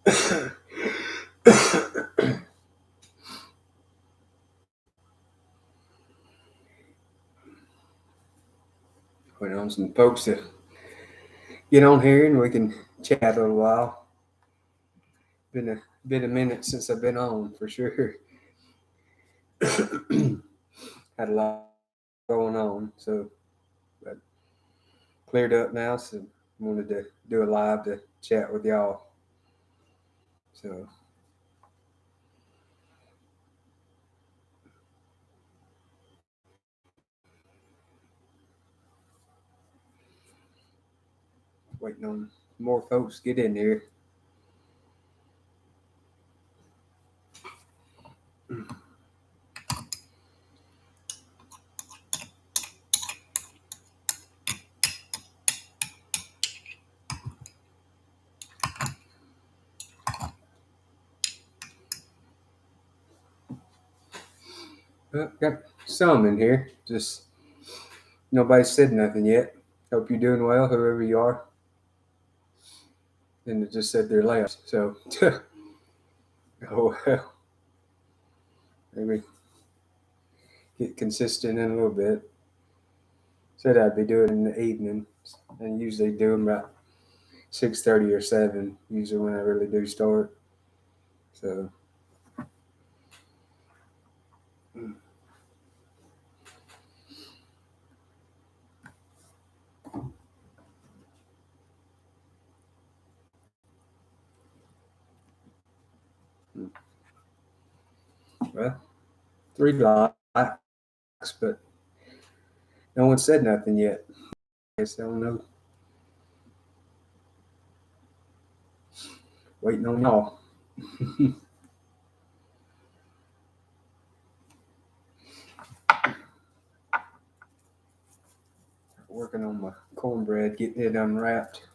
Waiting on some folks to get on here and we can chat a little while. Been a minute since I've been on for sure. Had a lot going on, so but cleared up now. So wanted to do a live to chat with y'all. So waiting on more folks to get in here. Got some in here. Just nobody said nothing yet. Hope you're doing well, whoever you are. And it just said they're left. So, oh well, maybe get consistent in a little bit. Said I'd be doing it in the evening, and usually do them about 6:30 or 7. Usually when I really do start. So, well, 3 likes, but no one said nothing yet. I guess I don't know. Waiting on y'all. Working on my cornbread, getting it unwrapped.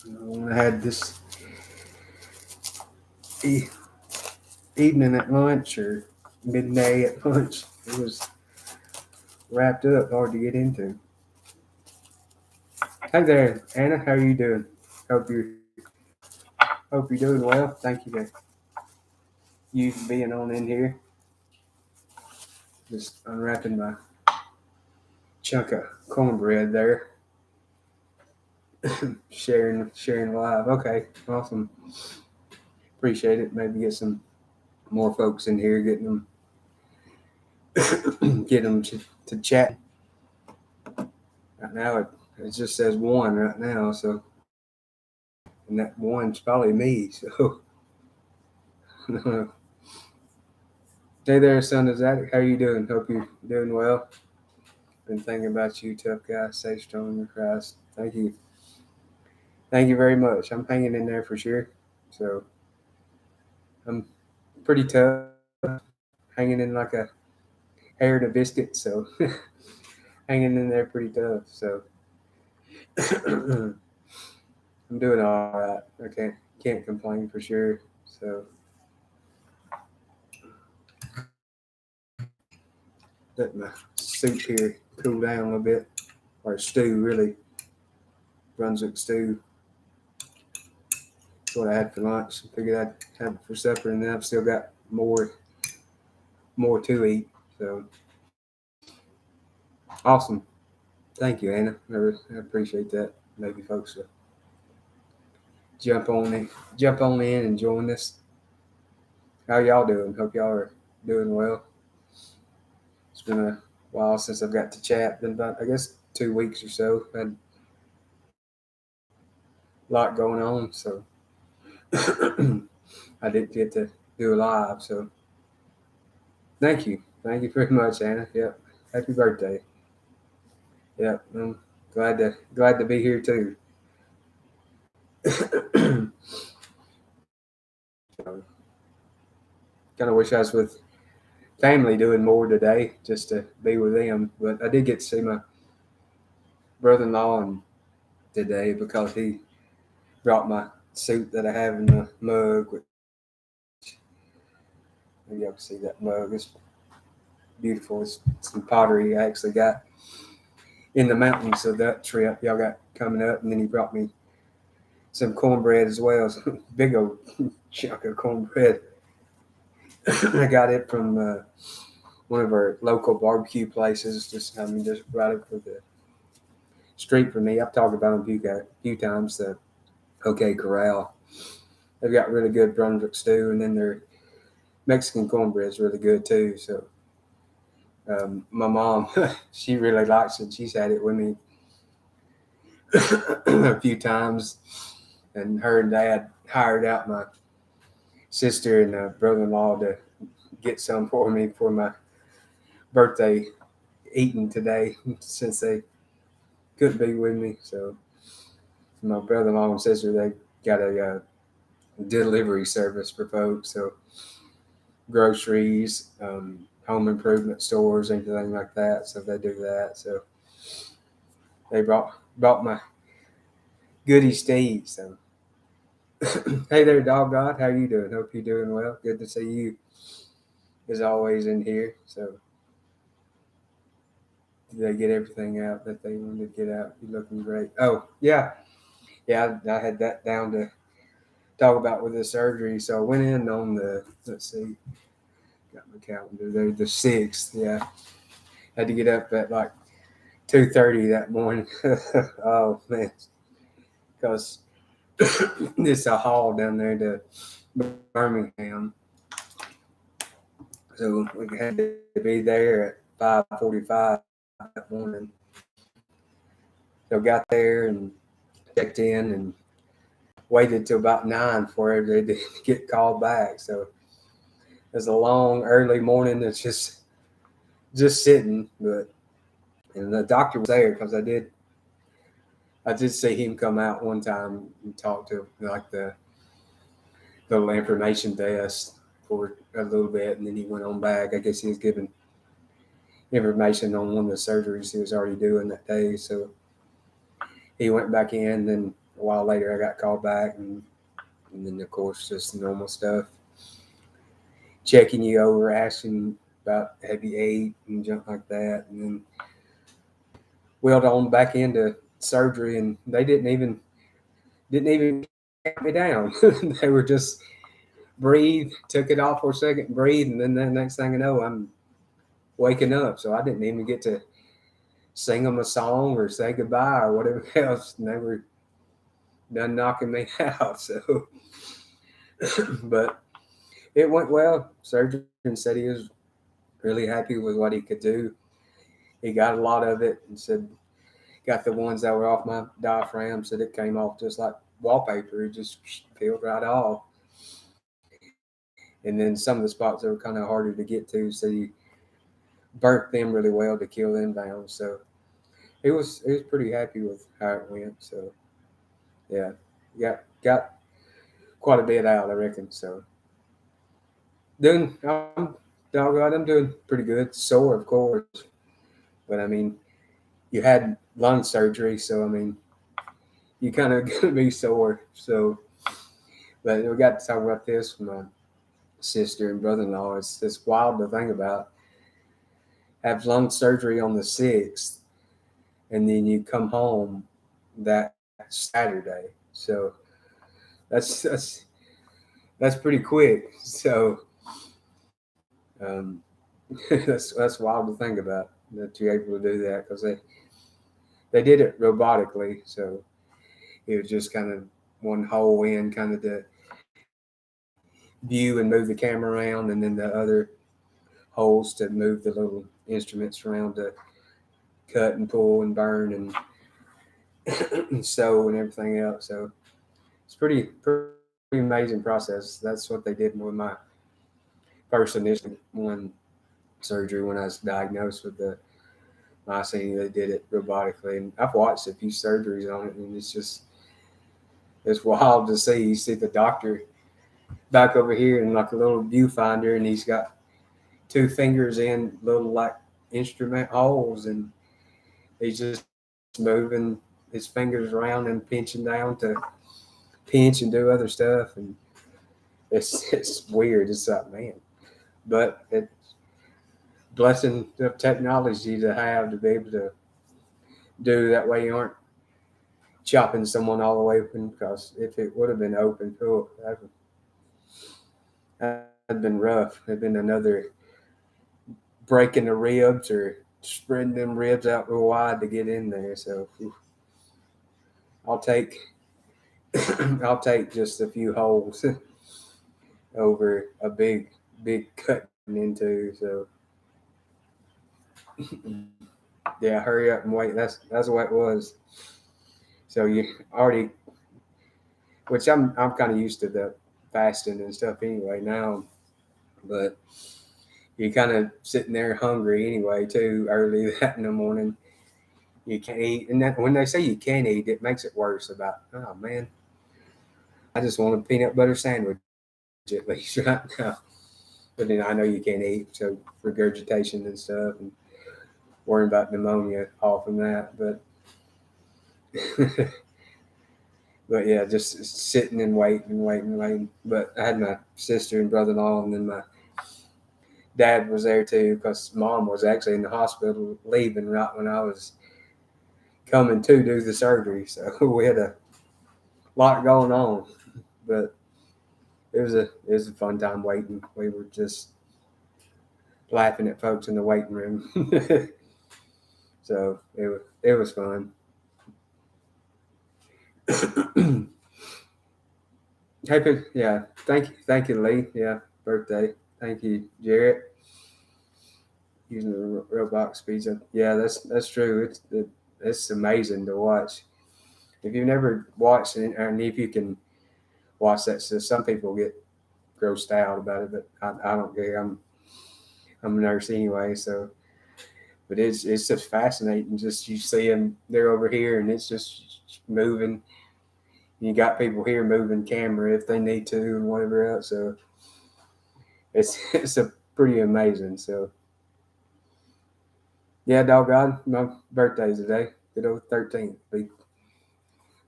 When I had this e- evening at lunch or midday at lunch, it was wrapped up, hard to get into. Hey there, Anna. How are you doing? Hope you hope you're doing well. Thank you for you being on in here. Just unwrapping my chunk of cornbread there. sharing live. Okay, awesome. Appreciate it. Maybe get some more folks in here, getting them get them to chat. Right now it just says one right now, so and that one's probably me. So hey there, son. Is that how you doing? Hope you're doing well. Been thinking about you, tough guy. Stay strong in Christ. Thank you. Thank you very much. I'm hanging in there for sure. So I'm pretty tough, hanging in like a hair to biscuit. So hanging in there pretty tough. So I'm doing all right. I can't complain for sure. So let my soup here cool down a little bit, or stew really. Brunswick stew. That's what I had for lunch. I figured I'd have it for supper, and then I've still got more to eat. So awesome. Thank you, Anna. I appreciate that. Maybe folks will jump on in and join us. How y'all doing? Hope y'all are doing well. It's been a while since I've got to chat. Been about, I guess, 2 weeks or so. Had a lot going on, so I didn't get to do a live. So thank you very much, Anna. Yep, happy birthday. Yep, I'm glad to be here too. Kind of wish I was with family doing more today, just to be with them. But I did get to see my brother-in-law and today because he brought my suit that I have in the mug. Which maybe y'all can see that mug. It's beautiful. It's some pottery I actually got in the mountains of that trip y'all got coming up, and then he brought me some cornbread as well. Some big old chunk of cornbread. I got it from one of our local barbecue places. Just just right up for the street from me. I've talked about them a few times. The OK Corral. They've got really good Brunswick stew, and then their Mexican cornbread is really good too. So my mom, she really likes it. She's had it with me a few times, and her and Dad hired out my sister and brother-in-law to get some for me for my birthday eating today, since they couldn't be with me. So my brother-in-law and sister, they got a delivery service for folks. So groceries, home improvement stores, anything like that. So they do that. So they brought my goodies to eat. So hey there, Dog God, how you doing? Hope you're doing well. Good to see you as always in here. So did they get everything out that they wanted to get out? You're looking great. Oh yeah, I had that down to talk about with the surgery. So I went in on the, let's see, got my calendar there, the 6th. Yeah, had to get up at like 2:30 that morning. Oh man, because it's a haul down there to Birmingham. So we had to be there at 5:45 that morning. So got there and checked in and waited till about 9 for it to get called back. So it was a long, early morning. It's just sitting, but and the doctor was there because I did see him come out one time and talk to like the little information desk for a little bit, and then he went on back. I guess he was giving information on one of the surgeries he was already doing that day. So he went back in. Then a while later, I got called back, and then of course just normal stuff, checking you over, asking about have you ate and junk like that, and then wheeled on back into surgery, and they didn't even count me down. They were just breathe, took it off for a second, breathe, and then the next thing I know, I'm waking up. So I didn't even get to sing them a song or say goodbye or whatever else. And they were done knocking me out. So, but it went well. Surgeon said he was really happy with what he could do. He got a lot of it and said, got the ones that were off my diaphragm, said it came off just like wallpaper. It just peeled right off. And then some of the spots that were kind of harder to get to, so he burnt them really well to kill them down. So he was pretty happy with how it went. So yeah, got quite a bit out, I reckon. So I'm doing pretty good. Sore, of course, but I mean, you had lung surgery, so I mean, you kind of gonna be sore. So, but we got to talk about this with my sister and brother-in-law. It's wild to think about. Have lung surgery on the 6th, and then you come home that Saturday. So that's pretty quick. So um, that's wild to think about that you're able to do that, because they did it robotically. So it was just kind of one hole in, kind of to view and move the camera around, and then the other holes to move the little instruments around to cut and pull and burn and sew and everything else. So it's pretty amazing process. That's what they did with my first initial one surgery when I was diagnosed with the myasthenia. They did it robotically, and I've watched a few surgeries on it, and it's wild to see. You see the doctor back over here in like a little viewfinder, and he's got 2 fingers in little like instrument holes, and he's just moving his fingers around and pinching down to pinch and do other stuff, and it's weird. It's like, man, but it's blessing of technology to have to be able to do that way. You aren't chopping someone all the way open, because if it would have been open, oh, that'd been rough. It'd been another breaking the ribs or spreading them ribs out real wide to get in there. So I'll take I'll take just a few holes over a big cutting into. So yeah, hurry up and wait. That's what it was. So you already, which I'm kind of used to the fasting and stuff anyway now, but you're kind of sitting there hungry anyway too early that in the morning. You can't eat, and that when they say you can't eat, it makes it worse. About, oh man, I just want a peanut butter sandwich at least right now. But then I know you can't eat, so regurgitation and stuff, and worrying about pneumonia all from that. But but yeah, just sitting and waiting. But I had my sister and brother-in-law, and then my dad was there too, because mom was actually in the hospital leaving right when I was coming to do the surgery. So we had a lot going on, but it was a fun time waiting. We were just laughing at folks in the waiting room. So it was fun. Happy, yeah. Thank you, Lee. Yeah, birthday. Thank you, Jarrett. Using the Roblox pizza. Yeah, that's true. It's amazing to watch. If you've never watched it, and if you can watch that, so some people get grossed out about it, but I don't care. I'm a nurse anyway, so but it's just fascinating. Just you see them, they're over here, and it's just moving. You got people here moving camera if they need to and whatever else. So it's a pretty amazing. So yeah, doggone, my birthday's today. Good old 13th. Be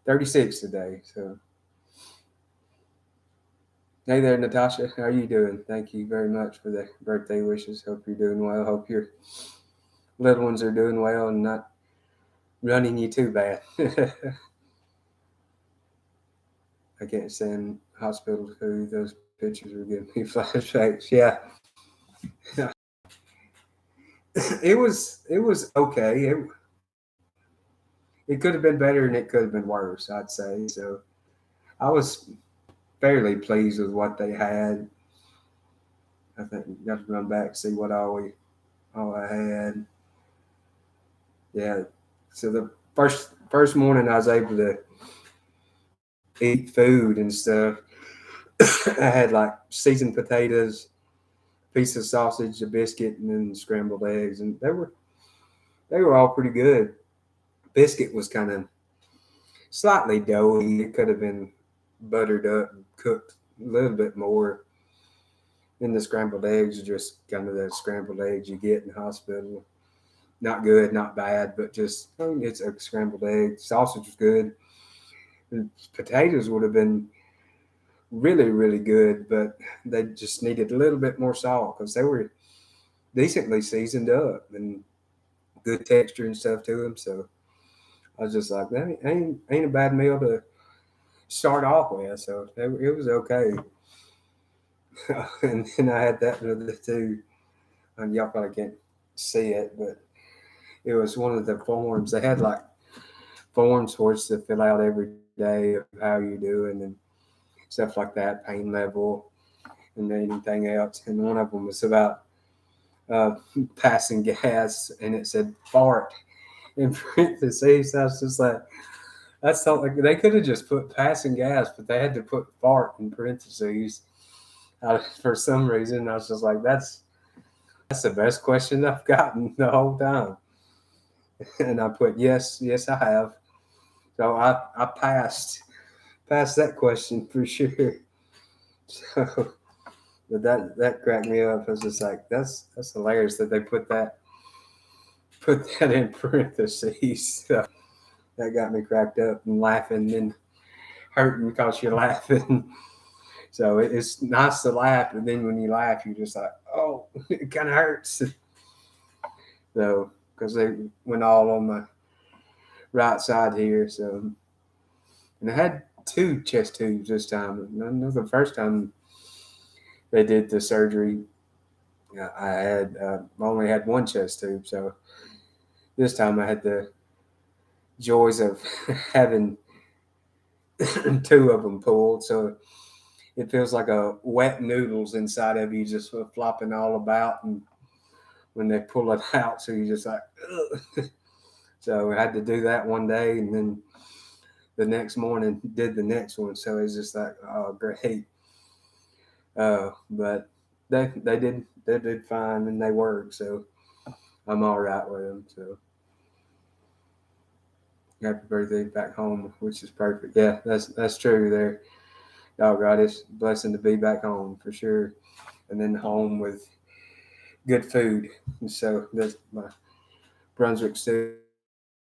36 today. So hey there, Natasha. How are you doing? Thank you very much for the birthday wishes. Hope you're doing well. Hope your little ones are doing well and not running you too bad. I can't stand hospital food. Those pictures are giving me flashbacks. Yeah, it was okay. It could have been better and it could have been worse. I'd say so. I was fairly pleased with what they had. I think got to run back see what all I had. Yeah. So the first morning I was able to eat food and stuff. I had like seasoned potatoes, piece of sausage, a biscuit, and then scrambled eggs, and they were all pretty good. Biscuit was kind of slightly doughy. It could have been buttered up and cooked a little bit more. Then the scrambled eggs are just kind of the scrambled eggs you get in the hospital. Not good, not bad, but just it's a scrambled egg. Sausage was good. And potatoes would have been really, really good, but they just needed a little bit more salt because they were decently seasoned up and good texture and stuff to them. So I was just like, that ain't a bad meal to start off with. So it was okay. And then I had that with it too. And y'all probably can't see it, but it was one of the forms. They had like forms for us to fill out every day of how you're doing and stuff like that, pain level, and anything else. And one of them was about uh, passing gas, and it said fart in parentheses. I was just like, that's something they could have just put passing gas, but they had to put fart in parentheses. For some reason, I was just like, that's the best question I've gotten the whole time. And I put yes, I have. So I passed that question for sure. So, but that cracked me up. I was just like, that's hilarious that they put that in parentheses. So that got me cracked up and laughing and hurting because you're laughing. So it's nice to laugh, but then when you laugh, you're just like, oh, it kind of hurts. So because they went all on my right side here, so And I had 2 chest tubes this time. No, the first time they did the surgery, I only had 1 chest tube. So this time I had the joys of having 2 of them pulled. So it feels like a wet noodles inside of you, just flopping all about. And when they pull it out, so you just like, ugh. So I had to do that one day, and then the next morning did the next one. So it's just like, oh, great. But they did fine, and they worked. So I'm all right with them. So happy birthday back home, which is perfect. Yeah, that's true there. Dog God, it's a blessing to be back home for sure, and then home with good food. And so that's my Brunswick stew,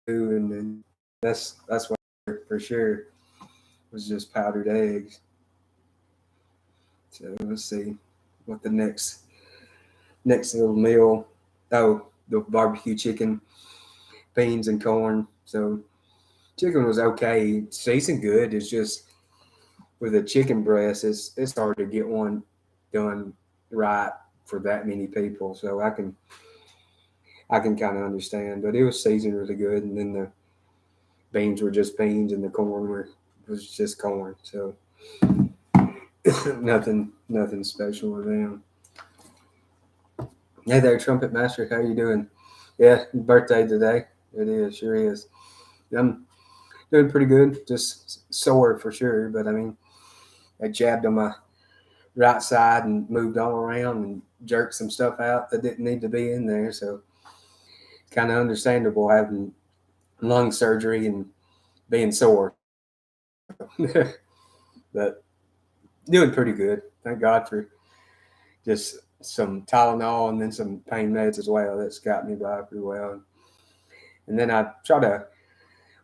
and then that's what for sure was just powdered eggs. So let's see what the next little meal. Oh, the barbecue chicken, beans and corn. So chicken was okay, tasting good. It's just with a chicken breast, it's hard to get one done right for that many people. So I can kind of understand, but it was seasoned really good, and then the beans were just beans, and the corn was just corn. So nothing special with them. Hey there, Trumpet Master. How you doing? Yeah, birthday today. It is, sure is. I'm doing pretty good. Just sore for sure, but I mean, I jabbed on my right side and moved all around and jerked some stuff out that didn't need to be in there. So kind of understandable having lung surgery and being sore. So, but doing pretty good. Thank God for just some Tylenol and then some pain meds as well. That's got me by pretty well. And then I try to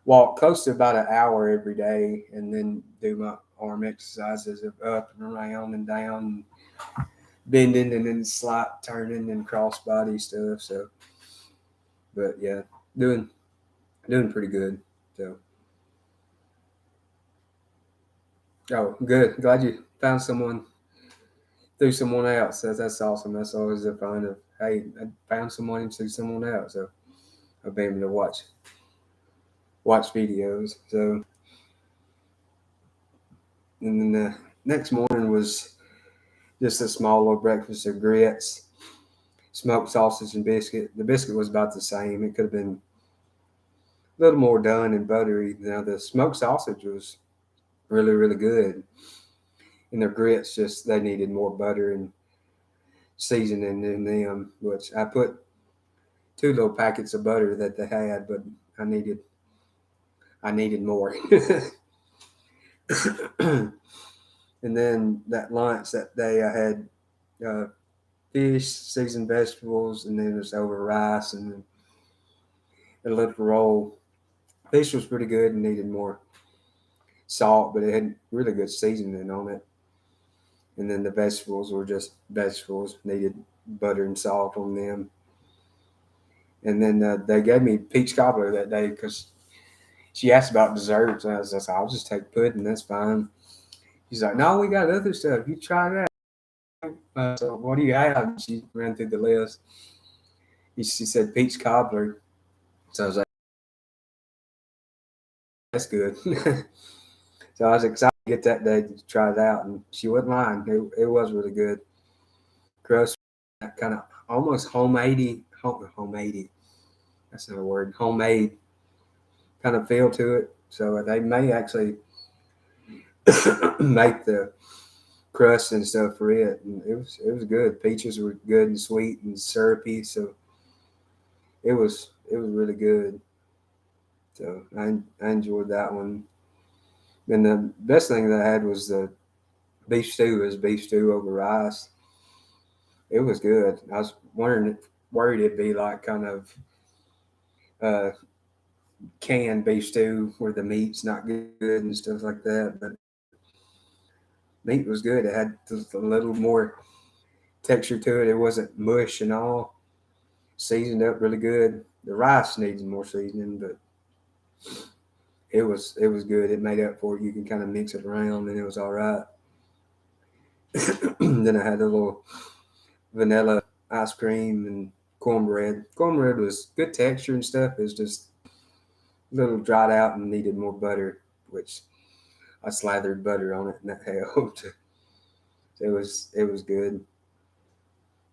walk close to about an hour every day, and then do my arm exercises of up and around and down, bending and then slide turning and cross body stuff. So, but yeah, doing doing pretty good. So, oh, good. Glad you found someone through someone else. That's awesome. That's always a fun of, hey, I found someone through someone else. So I've been able to watch videos. So, and then the next morning was just a small little breakfast of grits, smoked sausage and biscuit. The biscuit was about the same. It could have been a little more done and buttery. Now the smoked sausage was really good, and the grits just they needed more butter and seasoning in them. Which I put 2 little packets of butter that they had, but I needed I needed more. And then that lunch that day, I had uh, fish, seasoned vegetables, and then it was over rice and a little roll. Fish was pretty good and needed more salt, but it had really good seasoning on it. And then the vegetables were just vegetables, needed butter and salt on them. And then they gave me peach cobbler that day because she asked about desserts. And I was like, I'll just take pudding. That's fine. She's like, no, we got other stuff. You try that. So what do you have? She ran through the list. She said peach cobbler. So I was like, that's good. So I was excited to get that day to try it out. And she wasn't lying. It was really good. Crust, kind of almost homemade. That's not a word. Homemade kind of feel to it. So they may actually make the crust and stuff for it, and it was good. Peaches were good and sweet and syrupy, so it was really good. So I enjoyed that one. And the best thing that I had was the beef stew. It was beef stew over rice. It was good. I was worried it'd be like kind of uh, canned beef stew where the meat's not good and stuff like that, but meat was good. It had just a little more texture to it. It wasn't mush and all. Seasoned up really good. The rice needs more seasoning, but it was good. It made up for it. You can kind of mix it around, and it was all right. Then I had a little vanilla ice cream and cornbread. Cornbread was good texture and stuff. It was just a little dried out and needed more butter, which I slathered butter on it, and that helped. It was good.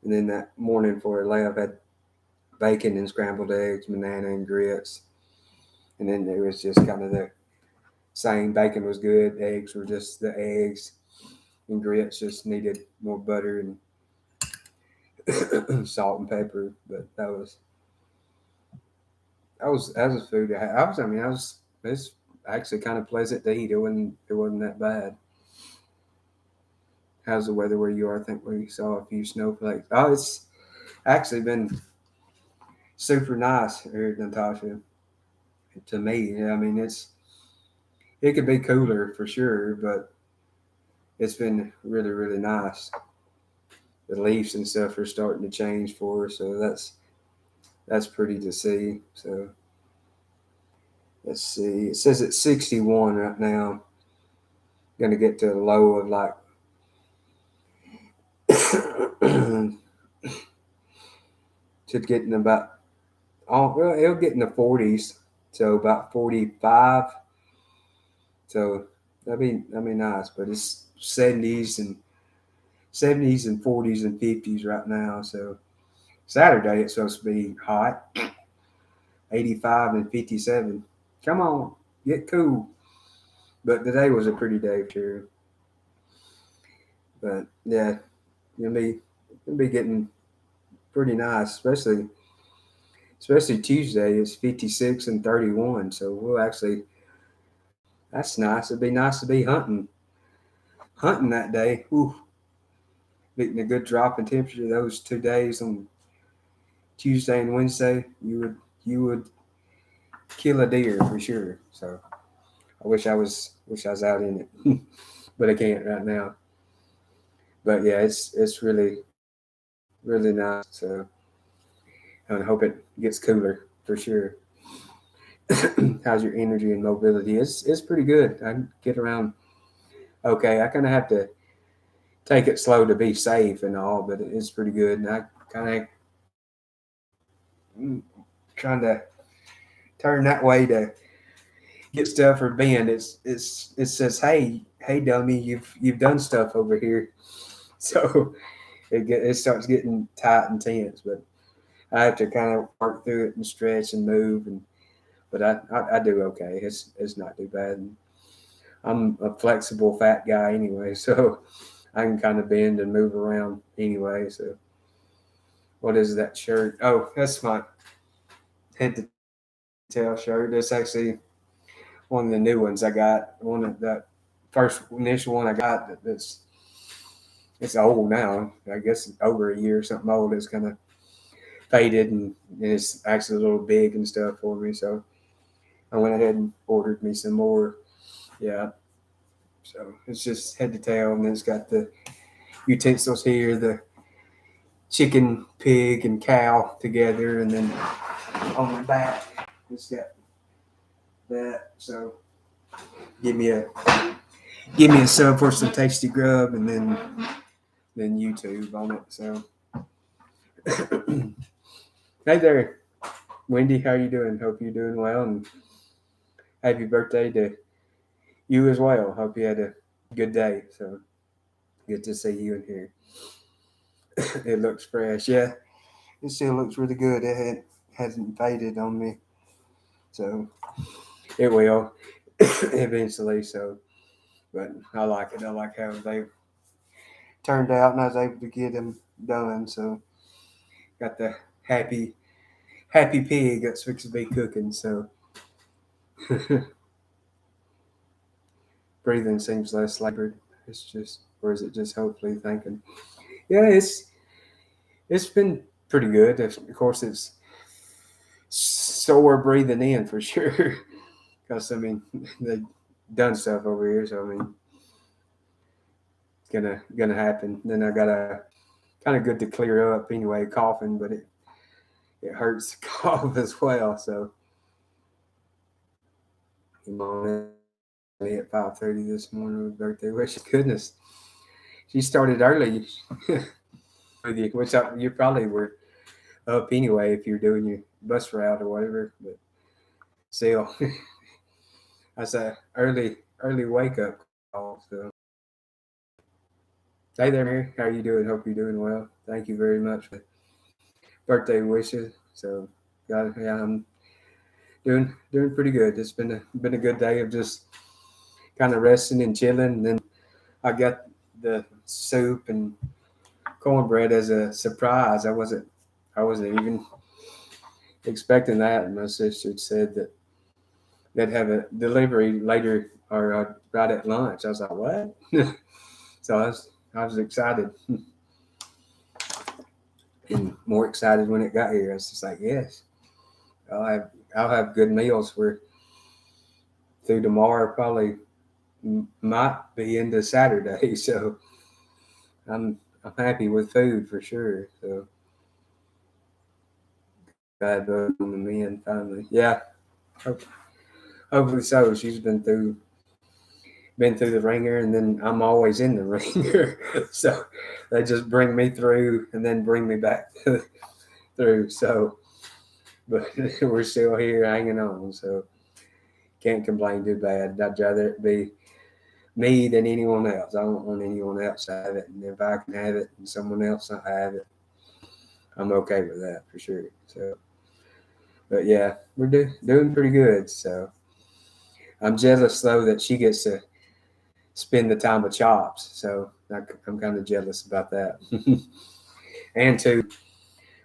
And then that morning before I left, I had bacon and scrambled eggs, banana and grits. And then it was just kind of the same. Bacon was good. Eggs were just the eggs, and grits just needed more butter and salt and pepper. But that was food. It's actually kind of pleasant to eat. It wasn't that bad. How's the weather where you are? I think we saw a few snowflakes. Oh, it's actually been super nice here, Natasha. To me, yeah, I mean, it could be cooler for sure, but it's been really, really nice. The leaves and stuff are starting to change for us, so that's pretty to see. So let's see. It says it's 61 right now. Going to get to a low of like should get in about well, it'll get in the 40s, so about 45. So that'd be nice, but it's 70s and 40s and 50s right now. So Saturday it's supposed to be hot, 85 and 57. Come on, get cool. But today was a pretty day for sure. But yeah, you'll be getting pretty nice, especially Tuesday. It's 56 and 31. So we'll actually that's nice. It'd be nice to be hunting that day. Ooh, getting a good drop in temperature those 2 days on Tuesday and Wednesday. You would kill a deer for sure. So I wish I was out in it, but I can't right now. But yeah, it's really nice. So I hope it gets cooler for sure. How's your energy and mobility? It's pretty good. I get around okay. I kind of have to take it slow to be safe and all, but it's pretty good. And I kind of trying to turn that way to get stuff or bend. It says, hey dummy, you've done stuff over here. So it starts getting tight and tense, but I have to kind of work through it and stretch and move, and but I do okay. It's not too bad. And I'm a flexible fat guy anyway, so I can kind of bend and move around anyway. So what is that shirt? Oh, that's my head to tail shirt. That's actually one of the new ones I got. One of the first initial one I got that's it's old now. I guess over a year or something old. It's kind of faded and it's actually a little big and stuff for me. So I went ahead and ordered me some more. Yeah. So it's just head to tail, and then it's got the utensils here, the chicken, pig, and cow together, and then on the back it's got that. So give me a sub for some tasty grub, and then YouTube on it. So hey there, Wendy, how you doing? Hope you're doing well, and happy birthday to you as well. Hope you had a good day. So good to see you in here. It looks fresh. Yeah, it still looks really good. Hasn't faded on me, so it will eventually. So, but I like it. I like how they turned out, and I was able to get them done. So got the happy pig that's fixed to be cooking. So breathing seems less labored. It's just, or is it just hopefully thinking? Yeah, it's been pretty good. Of course, it's sore breathing in for sure. Because I mean, they done stuff over here, so I mean, it's gonna happen. Then I got a kind of good to clear up anyway, coughing, but it hurts to cough as well. So Your mom at 5:30 this morning with birthday wish. Goodness, she started early with you, which you probably were up anyway if you're doing your bus route or whatever. But still, that's a early wake up call. So, hey there, Mary. How you doing? Hope you're doing well. Thank you very much for birthday wishes. So, yeah, I'm doing pretty good. It's been a good day of just kind of resting and chilling. And then I got the soup and cornbread as a surprise. I wasn't even expecting that. And my sister said that they'd have a delivery later or right at lunch. I was like, what? So I was excited and more excited when it got here. I was just like, yes, I'll have I'll have good meals for through tomorrow. Probably might be into Saturday. So I'm happy with food for sure. So glad both on the men finally. Yeah, hope, hopefully so. She's been through the ringer, and then I'm always in the ringer. So they just bring me through and then bring me back through. So, but we're still here hanging on. So can't complain too bad. I'd rather it be me than anyone else. I don't want anyone else to have it, and if I can have it and someone else not have it, I'm okay with that for sure. So, but yeah, we're doing pretty good. So I'm jealous though that she gets to spend the time with Chops. So I'm kind of jealous about that. And too,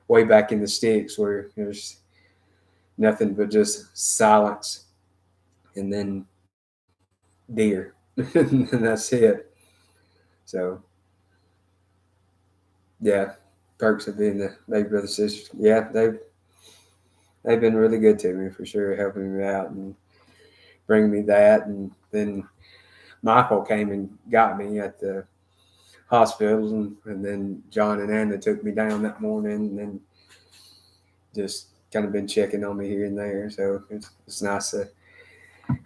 way back in the sticks where there's nothing but just silence and then deer, and that's it. So yeah, perks of being the baby brother sisters. Yeah, they've been really good to me for sure, helping me out and bringing me that. And then Michael came and got me at the hospital, and then John and Anna took me down that morning, and then just kind of been checking on me here and there. So it's nice to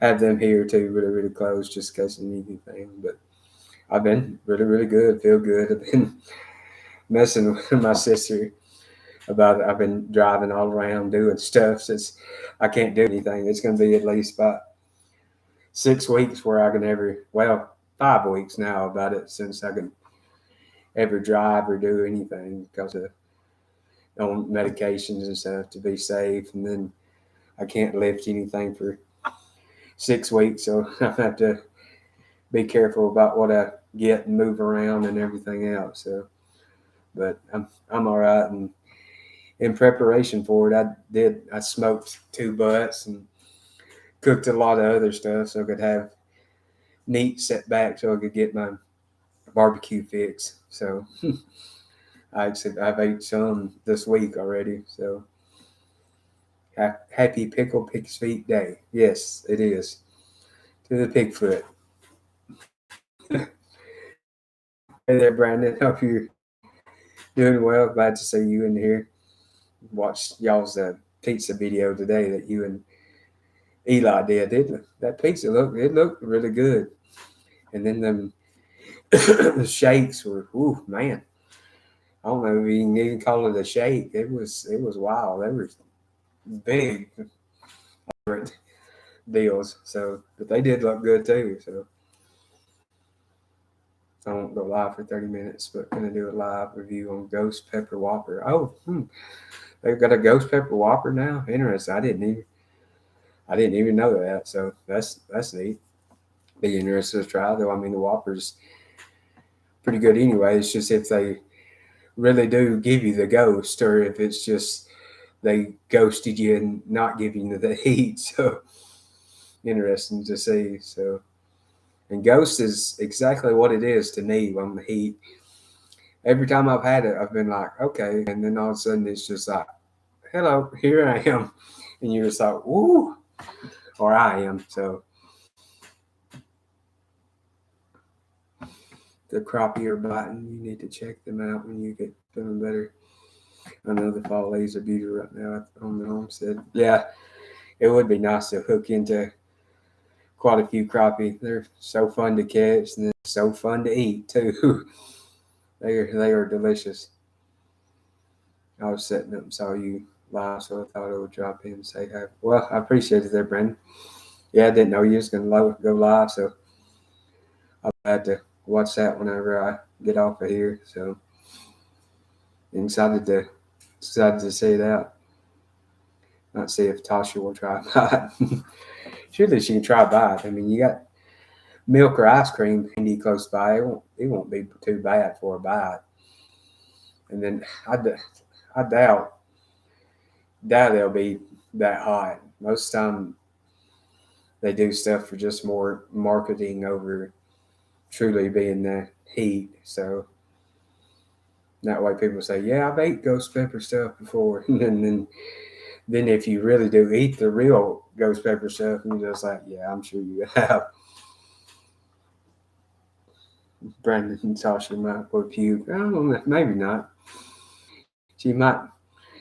have them here too, really close, just in case they need anything. But I've been really good, feel good. I've been messing with my sister about it. I've been driving all around doing stuff since I can't do anything. It's going to be at least about 6 weeks where I can ever, well, 5 weeks now about it since I can ever drive or do anything because of on medications and stuff to be safe. And then I can't lift anything for 6 weeks, so I have to be careful about what I get and move around and everything else. So, but I'm all right. And in preparation for it, I smoked 2 butts and cooked a lot of other stuff so I could have meat set back so I could get my barbecue fix. So I've ate some this week already. So happy pickle pig's feet day. Yes, it is to the Pigfoot. Hey there, Brandon. Hope you're doing well. Glad to see you in here. Watched y'all's pizza video today that you and Eli did. That pizza looked really good. And then the shakes were, ooh man. I don't know if you can even call it a shake. It was wild. They were big deals. So, but they did look good too. So I won't go live for 30 minutes, but gonna do a live review on Ghost Pepper Whopper. Oh, they've got a Ghost Pepper Whopper now. Interesting. I didn't even know that. So that's neat. Be interested to try though. I mean, the Whopper's pretty good anyway. It's just if they really do give you the ghost, or if it's just they ghosted you and not giving you the heat. So interesting to see. So, and ghost is exactly what it is to me on the heat. Every time I've had it, I've been like, okay, and then all of a sudden it's just like, hello, here I am, and you're just like, woo, or I am. So the crappie are biting. You need to check them out when you get feeling better. I know the fall leaves are beautiful right now on the homestead. Yeah, it would be nice to hook into quite a few crappie. They're so fun to catch and they're so fun to eat too. They are delicious. I was setting up and saw you live, so I thought I would drop in and say hi. Well, I appreciate it there, Brandon. Yeah, I didn't know you was gonna go live, so I'll have to watch that whenever I get off of here. So I'm excited to see that. Not see if Tasha will try by. Surely she can try by it. I mean, you got milk or ice cream handy close by. It won't be too bad for a bite. And then I doubt they'll be that hot. Most time they do stuff for just more marketing over truly being the heat. So that way people say, yeah, I've ate ghost pepper stuff before. And then if you really do eat the real ghost pepper stuff, and you're just like, yeah, I'm sure you have. Brandon and Tasha might would puke. I don't know, maybe not. She might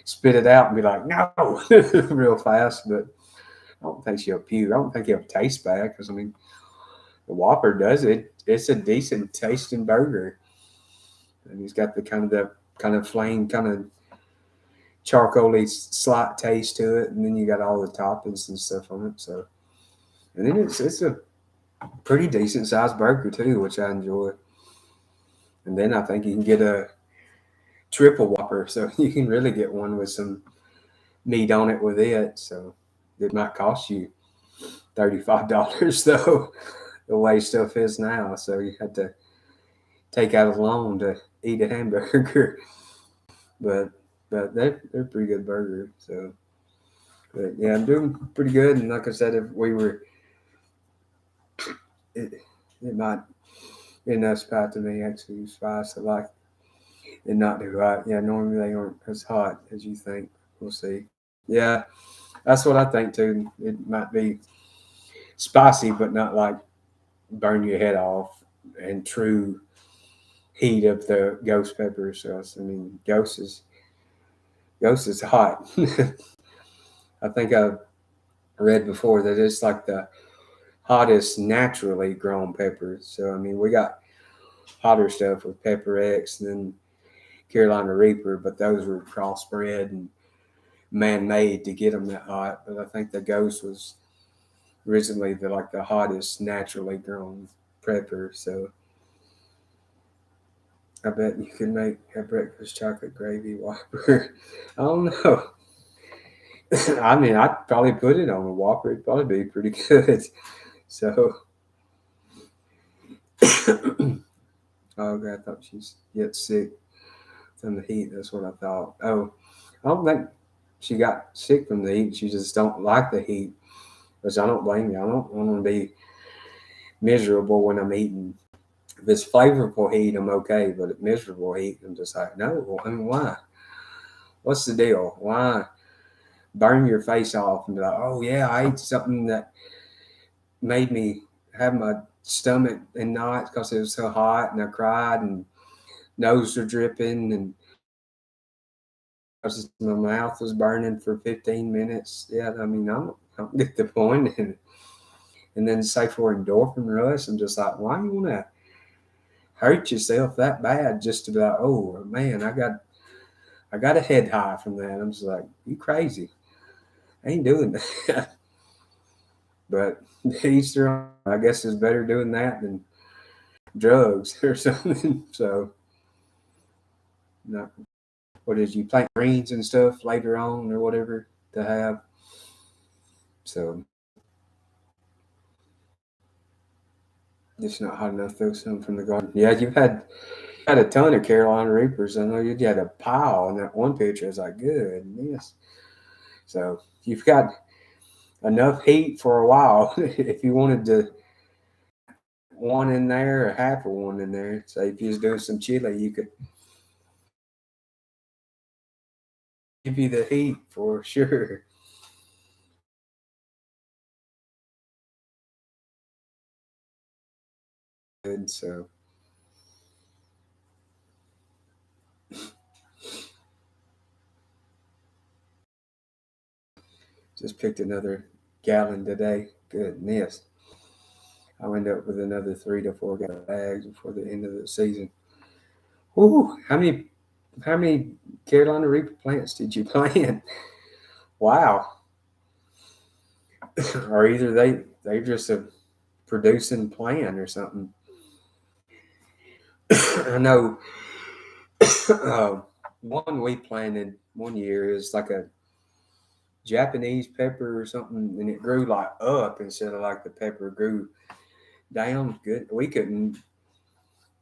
spit it out and be like, no, real fast, but I don't think she'll puke. I don't think it'll taste bad because, I mean, the Whopper does it. It's a decent tasting burger. And he's got the kind of flame, kind of charcoaly slight taste to it, and then you got all the toppings and stuff on it. So, and then it's a pretty decent sized burger too, which I enjoy. And then I think you can get a triple Whopper, so you can really get one with some meat on it with it. So it might cost you $35 though, the way stuff is now. So you had to take out a loan to eat a hamburger, but they're pretty good burger. So, but yeah, I'm doing pretty good. And like I said, if we were, it, it might be enough spot to me actually spice I like and not too hot. Yeah, normally they aren't as hot as you think. We'll see. Yeah, that's what I think too. It might be spicy, but not like burn your head off and true heat of the ghost pepper sauce. I mean, ghost is hot. I think I read before that it's like the hottest naturally grown peppers. So I mean, we got hotter stuff with Pepper X and then Carolina Reaper, but those were crossbred and man-made to get them that hot. But I think the Ghost was originally the hottest naturally grown pepper. So I bet you could make a breakfast chocolate gravy Whopper. I don't know. I mean, I'd probably put it on a Whopper. It'd probably be pretty good. So, oh, God, I thought she's get sick from the heat. That's what I thought. Oh, I don't think she got sick from the heat. She just don't like the heat, which I don't blame you. I don't want to be miserable when I'm eating. If it's flavorful heat, I'm okay, but at miserable heat, I'm just like, no. I mean, why? What's the deal? Why burn your face off and be like, oh yeah, I ate something that made me have my stomach in knots because it was so hot, and I cried and nose were dripping and my mouth was burning for 15 minutes. Yeah, I mean, I don't get the point. And then say for endorphin rush, I'm just like, why you want to hurt yourself that bad just to be like, oh man, I got a head high from that. I'm just like, you crazy. I ain't doing that. But each their own. I guess it's better doing that than drugs or something. So, not what is you plant greens and stuff later on or whatever to have. So it's not hot enough. Throw some from the garden. Yeah, you've had a ton of Carolina Reapers. I know you had a pile in that one picture. I was like, goodness. So you've got enough heat for a while. If you wanted to one in there or half of one in there, say if you was doing some chili, you could give you the heat for sure. And so just picked another gallon today. Goodness. I'll end up with another 3 to 4 bags before the end of the season. Ooh, how many Carolina Reaper plants did you plant? Wow. Or either they're just a producing plant or something. I know uh, one we planted one year is like a Japanese pepper or something, and it grew like up instead of like the pepper grew down. Good.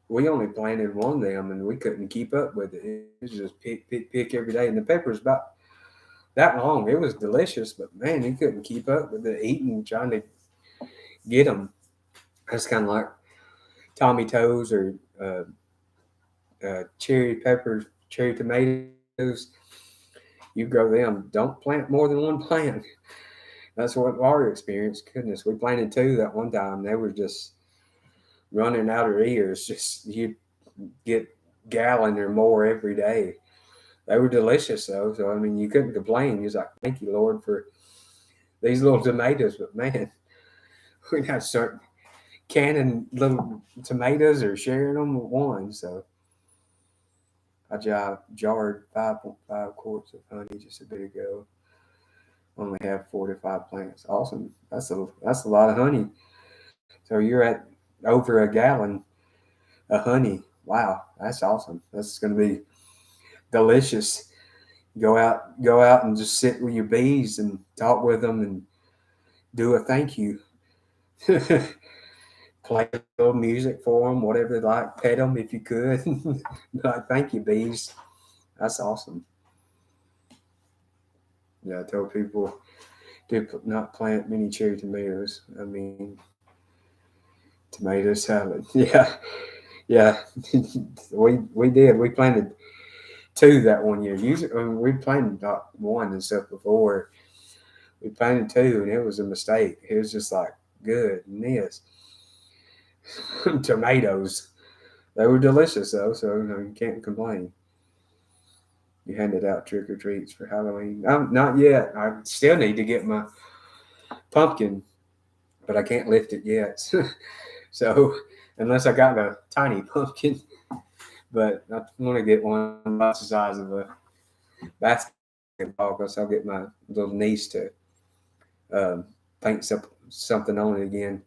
We only planted one of them, and we couldn't keep up with it. It was just pick every day, and the pepper was about that long. It was delicious, but man, he couldn't keep up with the eating, trying to get them. That's kind of like Tommy Toes or cherry peppers, cherry tomatoes. You grow them. Don't plant more than one plant. That's what our experience. Goodness, we planted two that one time. They were just running out of ears. Just you get gallon or more every day. They were delicious though. So I mean, you couldn't complain. You're like, thank you, Lord, for these little tomatoes. But man, we got to start canning little tomatoes or sharing them with one. So I jarred 5.5 quarts of honey just a bit ago. Only have 45 plants. Awesome. That's a lot of honey. So you're at over a gallon of honey. Wow, that's awesome. That's going to be delicious. Go out and just sit with your bees and talk with them and do a thank you. Play a little music for them, whatever they like. Pet them if you could. Like, thank you, bees. That's awesome. Yeah, I told people to not plant many cherry tomatoes. I mean, tomato salad. Yeah, yeah. we did. We planted two that one year. Usually, we planted not one and stuff before. We planted two, and it was a mistake. It was just like goodness, tomatoes. They were delicious though, so you can't complain. You handed out trick or treats for Halloween. Not yet. I still need to get my pumpkin, but I can't lift it yet. So unless I got a tiny pumpkin, but I want to get one about the size of a basketball because I'll get my little niece to um, paint something on it again.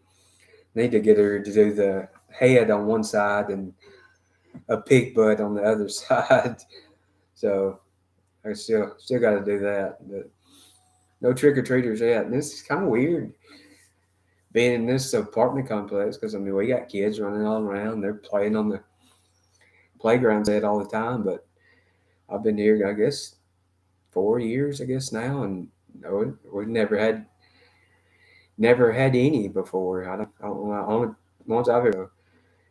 Need to get her to do the head on one side and a pig butt on the other side. So I still got to do that. But no trick or treaters yet. And this is kind of weird being in this apartment complex because I mean we got kids running all around. They're playing on the playground set all the time. But I've been here, I guess, 4 years, I guess now, and no, we've never had any before. I don't know. Only ones I've ever.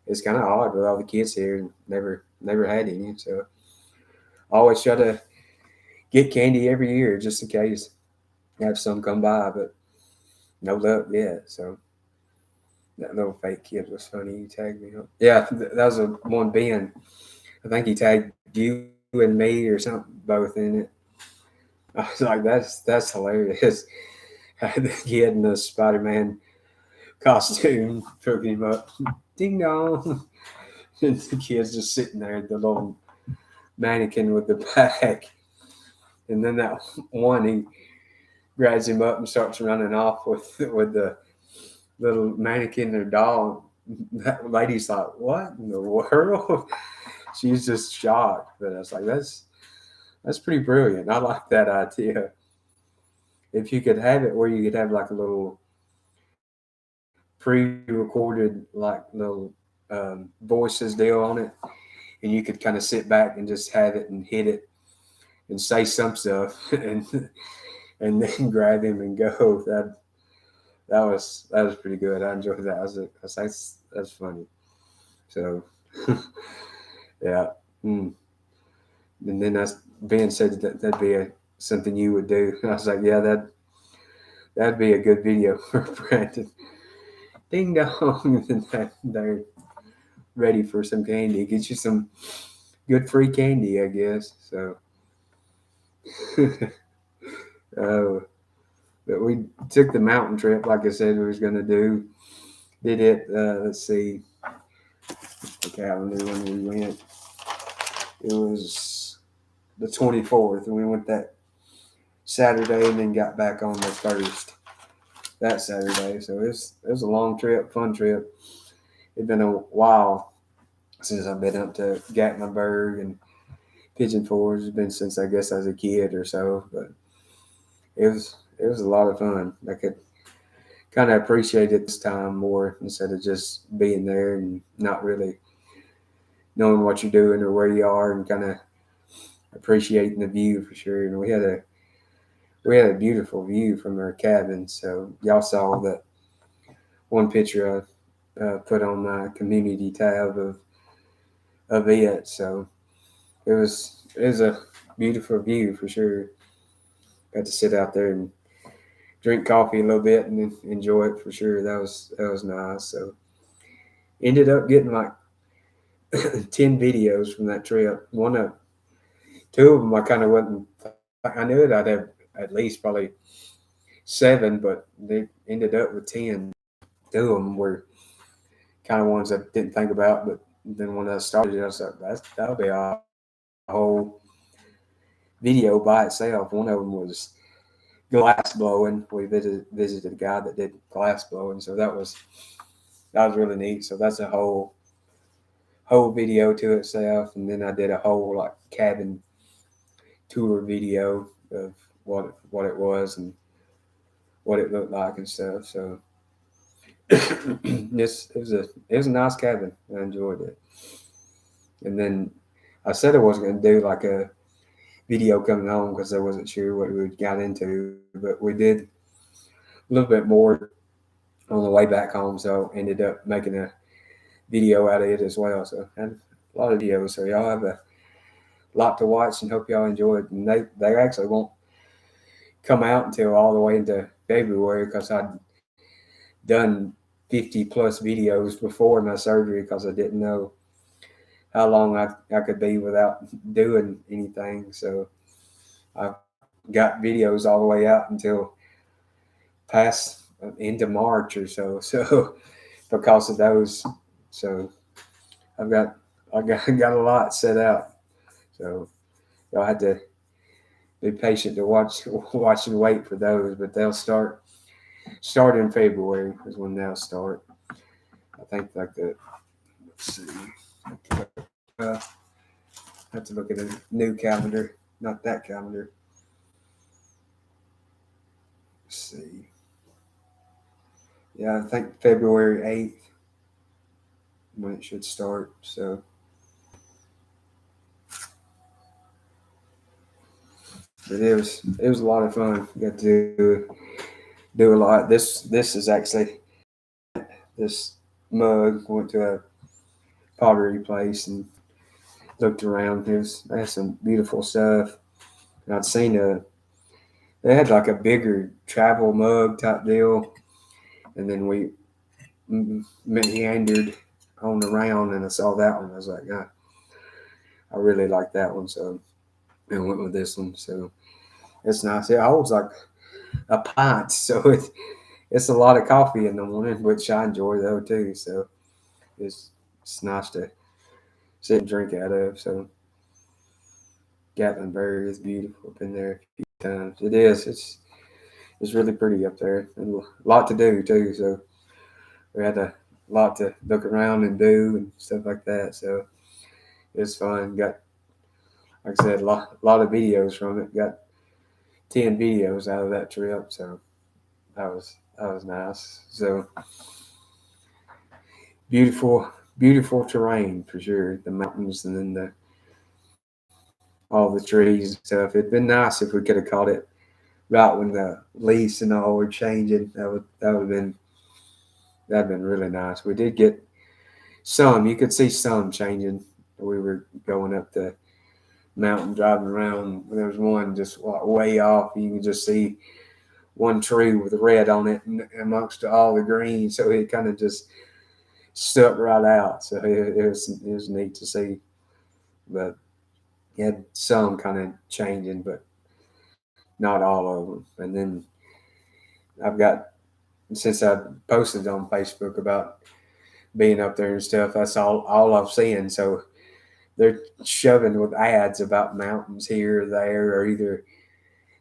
It's kind of odd with all the kids here and never had any. So I always try to get candy every year just in case have some come by, but no luck yet. So that little fake kid was funny. He tagged me up. Yeah, that was a one Ben. I think he tagged you and me or something both in it. I was like, that's hilarious. Had the kid in the Spider-Man costume took him up. Ding dong. And the kid's just sitting there, the little mannequin with the bag. And then that one, he grabs him up and starts running off with the little mannequin or doll. That lady's like, "What in the world?" She's just shocked. But I was like, "That's pretty brilliant. I like that idea. If you could have it where you could have like a little pre-recorded like little voices deal on it, and you could kind of sit back and just have it and hit it and say some stuff and then grab him and go. That was pretty good. I enjoyed that. That's funny. So yeah. Mm. And then Ben said that'd be something you would do. And I was like, yeah, that'd be a good video for Brandon. Ding dong, and then they're ready for some candy. Get you some good free candy, I guess. So, oh, but we took the mountain trip like I said we was gonna do. Did it. Let's see. The calendar when we went. It was the 24th, and we went that Saturday, and then got back on the first that Saturday. So it was a long trip, fun trip. It'd been a while since I've been up to Gatlinburg and Pigeon Forge. It's been since I guess I was a kid or so, but it was a lot of fun. I could kind of appreciate it this time more instead of just being there and not really knowing what you're doing or where you are, and kind of appreciating the view for sure. And we had a beautiful view from our cabin. So y'all saw that one picture I put on my community tab of it. So it was a beautiful view for sure. Got to sit out there and drink coffee a little bit and enjoy it for sure. That was nice. So ended up getting like 10 videos from that trip. Two of them I kind of wasn't. I knew it. I'd have at least probably 7, but they ended up with 10. Two of them were kind of ones I didn't think about, but then when I started, I was like, that'll be a whole video by itself. One of them was glass blowing. We visited a guy that did glass blowing, so that was really neat. So that's a whole video to itself, and then I did a whole like cabin tour video of what it was and what it looked like and stuff. So it was a nice cabin. I enjoyed it. And then I said I wasn't going to do like a video coming home because I wasn't sure what we got into, but we did a little bit more on the way back home. So ended up making a video out of it as well. So I had a lot of videos. So y'all have a lot to watch and hope y'all enjoy it. And they actually won't come out until all the way into February because I'd done 50 plus videos before my surgery because I didn't know how long I could be without doing anything. So I got videos all the way out until past into March or so. So because of those, so I've got got a lot set out. So y'all had to be patient to watch and wait for those, but they'll start in February is when they'll start. I think like the let's see, uh, I have to look at a new calendar, not that calendar. Let's see. Yeah, I think February 8th when it should start. So but it was a lot of fun. Got to do a lot. This is actually this mug. Went to a pottery place and looked around. They had some beautiful stuff. And I'd seen they had like a bigger travel mug type deal, and then we meandered on around, and I saw that one. I was like, God, I really like that one, so I went with this one. So it's nice. It holds like a pint, so it's a lot of coffee in the morning, which I enjoy though too. So it's nice to sit and drink out of. So Gatlinburg is beautiful. Been there a few times. It is. It's really pretty up there, and a lot to do too. So we had a lot to look around and do and stuff like that. So it's fun. Got like I said, a lot of videos from it. Got 10 videos out of that trip. So that was nice. So beautiful, beautiful terrain for sure. The mountains and then all the trees and stuff. It'd been nice if we could have caught it right when the leaves and all were changing. That'd been really nice. We did get some. You could see some changing. We were going up the mountain, driving around. There was one just way off. You can just see one tree with red on it amongst all the green. So it kind of just stuck right out. So it was neat to see. But you had some kind of changing, but not all of them. And then I've got since I posted on Facebook about being up there and stuff, that's all I've seen. So they're shoving with ads about mountains here or there, or either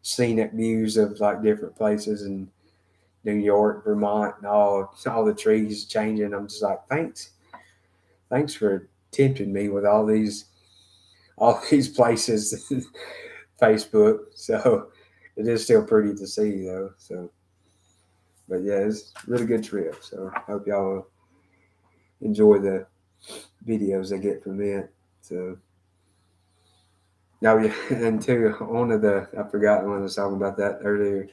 scenic views of like different places in New York, Vermont, and all the trees changing. I'm just like, thanks for tempting me with all these places, Facebook. So it is still pretty to see though. So, but yeah, it's a really good trip. So I hope y'all will enjoy the videos I get from it. So now, yeah, and too, one of the I forgot when I was talking about that earlier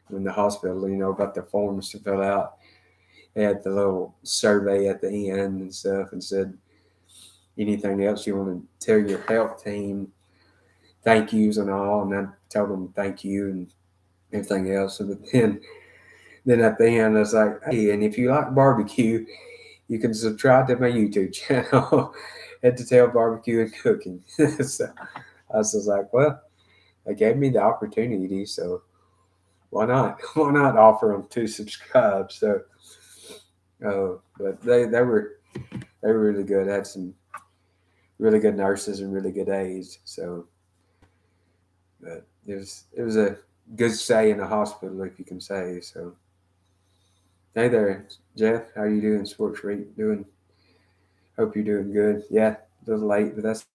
in the hospital. About the forms to fill out. They had the little survey at the end and stuff, and said anything else you want to tell your health team, thank yous and all, and I tell them thank you and everything else. But then at the end, I was like, hey, and if you like barbecue, you can subscribe to my YouTube channel, Head to Tail Barbecue and Cooking. So I was just like, well, they gave me the opportunity, so why not? Why not offer them to subscribe? So, but they were really good. I had some really good nurses and really good aides. So, but it was a good stay in the hospital, if you can say so. Hey there, Jeff. How you doing, Sports Rate? Doing? Hope you're doing good. Yeah, a little late, but that's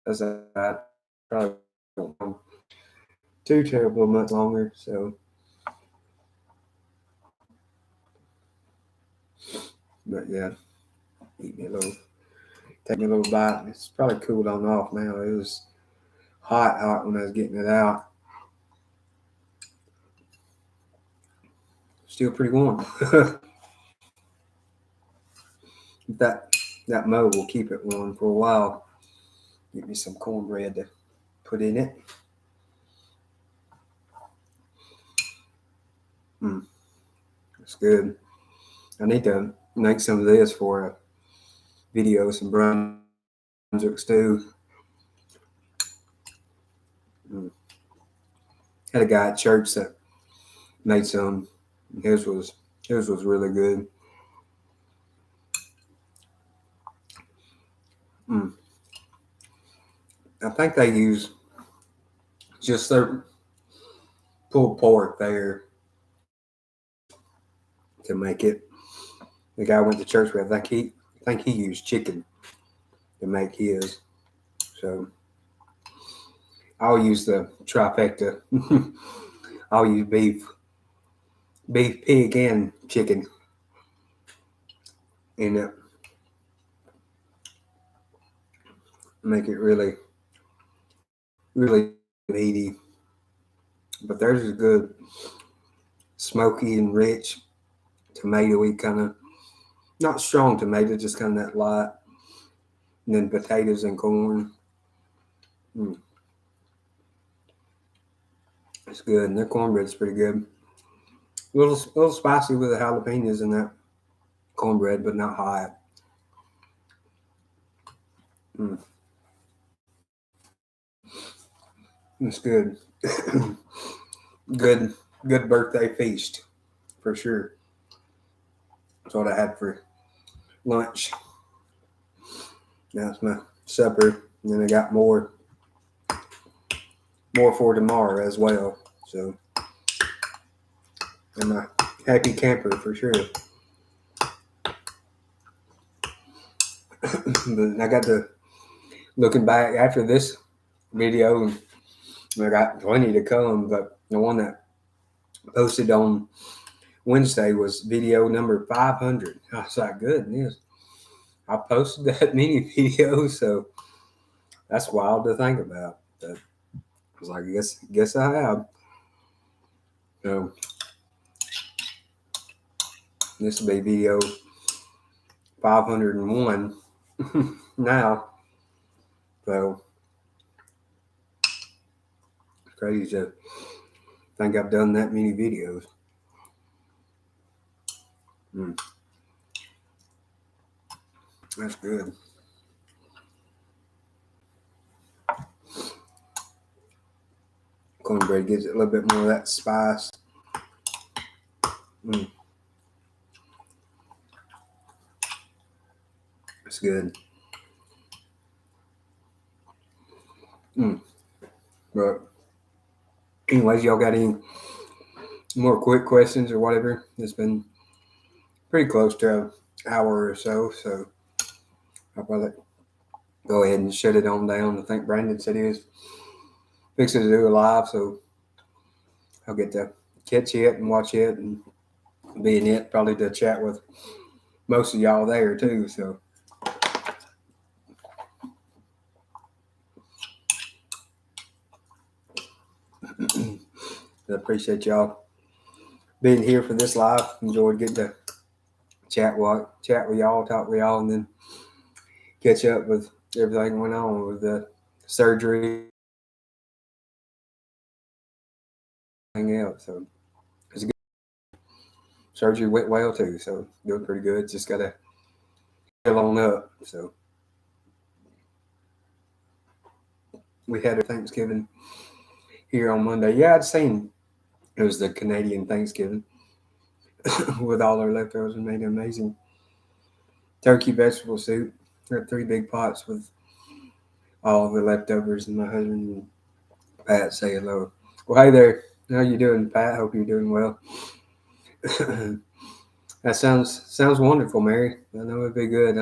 that. Probably won't come too terrible much longer. So, but yeah, eat me a little, take me a little bite. It's probably cooled on off now. It was hot when I was getting it out. Still pretty warm. that that mo will keep it warm for a while. Get me some cornbread to put in it. Mm, it's good. I need to make some of this for a video, some Brunswick stew. Mm. Had a guy at church that made some. His was really good. Mm. I think they use just their pulled pork there to make it. The guy I went to church with, I think he used chicken to make his. So I'll use the trifecta. I'll use beef, pig, and chicken in it. Make it really, really meaty. But theirs is good, smoky and rich, tomatoey kind of, not strong tomato, just kind of that light. And then potatoes and corn. Mm, it's good. And their cornbread's pretty good. A little spicy with the jalapenos in that cornbread, but not hot. Mm, it's good. good, good birthday feast for sure. That's what I had for lunch. Now it's my supper, and then I got more for tomorrow as well. So I'm a happy camper for sure. But I got to looking back after this video, and I got plenty to come. But the one that posted on Wednesday was video number 500. I was like, goodness, I posted that many videos, so that's wild to think about. But I was like, guess I have. So this will be video 501 now. So it's crazy to think I've done that many videos. Mm, that's good. Cornbread gives it a little bit more of that spice. Mm. It's good. Mm. But anyways, y'all got any more quick questions or whatever? It's been pretty close to an hour or so, so I'll probably go ahead and shut it on down. I think Brandon said he was fixing to do a live, so I'll get to catch it and watch it and be in it, probably to chat with most of y'all there too. So I appreciate y'all being here for this live. Enjoyed getting to chat with y'all, talk with y'all, and then catch up with everything went on with the surgery and everything else. So it's good. Surgery went well too, so doing pretty good. Just gotta fill on up. So we had a Thanksgiving here on Monday. Yeah, I'd seen it was the Canadian Thanksgiving with all our leftovers. We made an amazing turkey vegetable soup. Had 3 big pots with all the leftovers, and my husband and Pat say hello. Well, hey there. How you doing, Pat? Hope you're doing well. That sounds wonderful, Mary. I know it'd be good.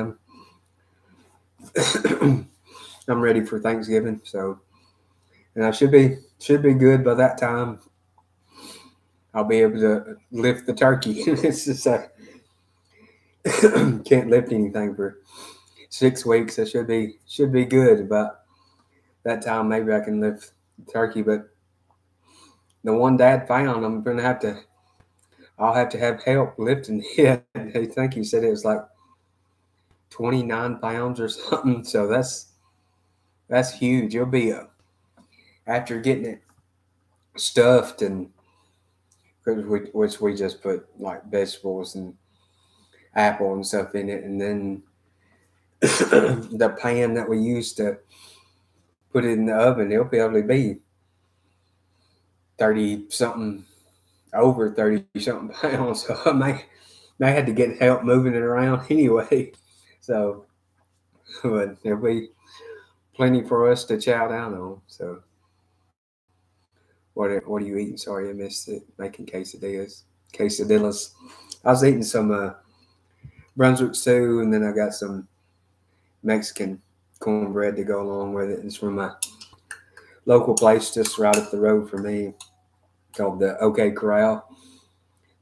I'm ready for Thanksgiving, so and I should be good by that time. I'll be able to lift the turkey. It's just can't lift anything for 6 weeks. I should be good about that time. Maybe I can lift the turkey, but the one Dad found, I'll have to have help lifting it. I think he said it was like 29 pounds or something. So that's huge. You'll be after getting it stuffed and which we just put like vegetables and apple and stuff in it, and then the pan that we used to put it in the oven, it'll probably be 30 something, over 30 something pounds. So I had to get help moving it around anyway. So, but there'll be plenty for us to chow down on. So, what are you eating? Sorry, I missed it. Making quesadillas. I was eating some Brunswick stew, and then I got some Mexican cornbread to go along with it. It's from my local place just right up the road from me called the OK Corral.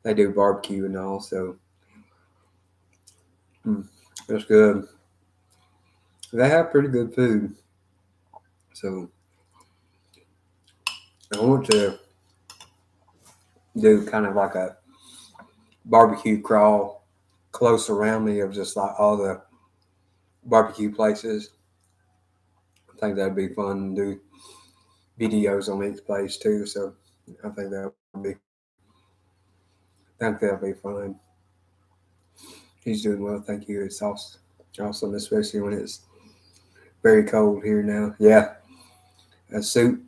They do barbecue and all, so it's good. They have pretty good food. So I want to do kind of like a barbecue crawl close around me of just like all the barbecue places. I think that'd be fun to do videos on each place too. So I think that'll be fun. He's doing well, thank you. It's awesome, especially when it's very cold here now. Yeah, a soup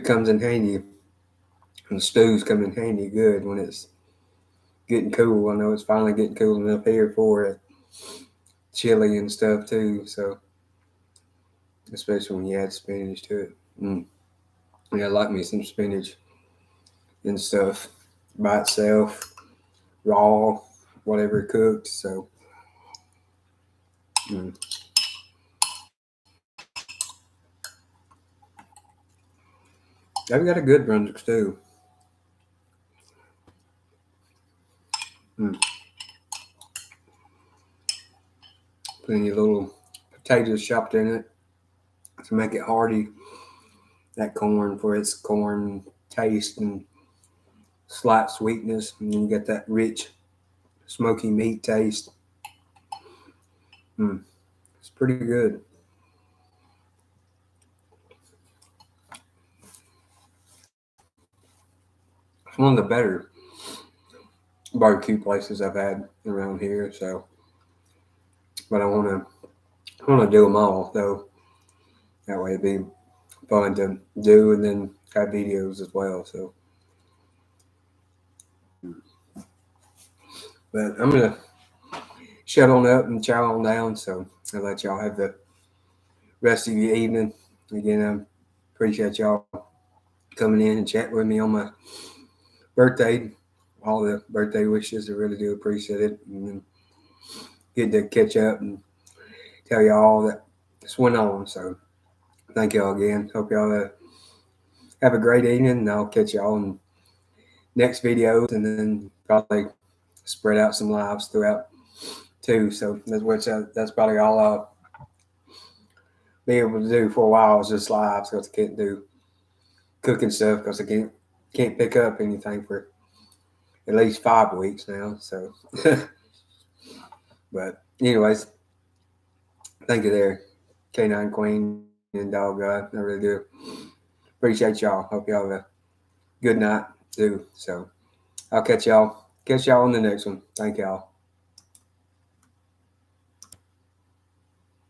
comes in handy, and stews come in handy good when it's getting cool. I know it's finally getting cool enough here for it. Chili and stuff too. So especially when you add spinach to it. Yeah, I like me some spinach and stuff by itself, raw, whatever cooked. So I've got a good Brunswick stew. Plenty of little potatoes chopped in it to make it hearty. That corn for its corn taste and slight sweetness, and then you get that rich, smoky meat taste. It's pretty good. It's one of the better barbecue places I've had around here. So, but I want to do them all though. That way it'd be fun to do, and then have videos as well. So, But I'm gonna shut on up and chow on down. So I'll let y'all have the rest of your evening. Again, I appreciate y'all coming in and chatting with me on my birthday. All the birthday wishes, I really do appreciate it. And get to catch up and tell y'all that this went on. So thank y'all again. Hope y'all have a great evening. And I'll catch y'all in next videos, and then probably spread out some lives throughout too. So that's probably all I'll be able to do for a while is just lives because I can't do cooking stuff because I can't pick up anything for at least 5 weeks now. So, but anyways, thank you there, K9 Queen and Dog God. I really do appreciate y'all. Hope y'all have a good night too. So I'll catch y'all on the next one. Thank y'all.